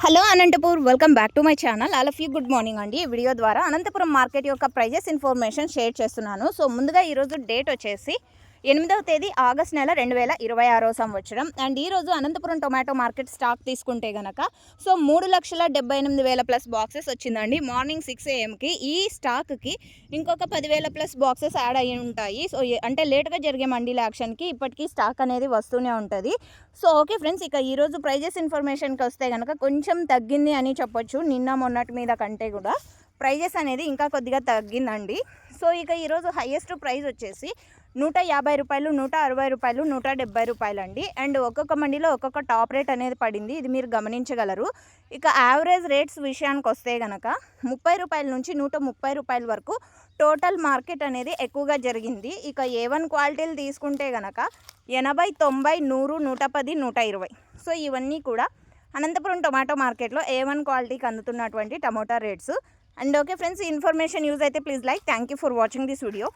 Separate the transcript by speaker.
Speaker 1: Hello Anantapur, welcome back to my channel. All of you good morning అండి. ఈ video ద్వారా Anantapuram market యొక్క prices information share చేస్తున్నాను. So ముందుగా ఈరోజు డేట్ వచ్చేసి 8వ తేదీ ఆగస్ట్ నెల 2026 సంవత్సరం. అండ్ ఈరోజు అనంతపురం టొమాటో మార్కెట్ స్టాక్ తీసుకుంటే కనుక 3,78,000 ప్లస్ బాక్సెస్ వచ్చిందండి మార్నింగ్ 6 AM ఈ స్టాక్కి ఇంకొక 10,000 ప్లస్ బాక్సెస్ యాడ్ అయ్యి ఉంటాయి. సో అంటే లేట్గా జరిగే మండీల యాక్షన్కి ఇప్పటికీ స్టాక్ అనేది వస్తూనే ఉంటుంది. సో ఓకే ఫ్రెండ్స్, ఇక ఈరోజు ప్రైజెస్ ఇన్ఫర్మేషన్కి వస్తే కనుక కొంచెం తగ్గింది అని చెప్పొచ్చు. నిన్న మొన్నటి మీద కంటే కూడా ప్రైజెస్ అనేది ఇంకా కొద్దిగా తగ్గిందండి. సో ఇక ఈరోజు హైయెస్ట్ ప్రైస్ వచ్చేసి 150 రూపాయలు, 160 రూపాయలు, 170 రూపాయలు అండి. అండ్ ఒక్కొక్క మండీలో ఒక్కొక్క టాప్ రేట్ అనేది పడింది, ఇది మీరు గమనించగలరు. ఇక యావరేజ్ రేట్స్ విషయానికి వస్తే కనుక 30 రూపాయల నుంచి 130 రూపాయల వరకు టోటల్ మార్కెట్ అనేది ఎక్కువగా జరిగింది. ఇక A1 క్వాలిటీలు తీసుకుంటే కనుక 80, 90, 100, 110, 120. సో ఇవన్నీ కూడా అనంతపురం టొమాటో మార్కెట్లో A1 క్వాలిటీకి అందుతున్నటువంటి tomato rates. And okay friends, ఈ ఇన్ఫర్మేషన్ యూజ్ అయితే please like. Thank you for watching this video.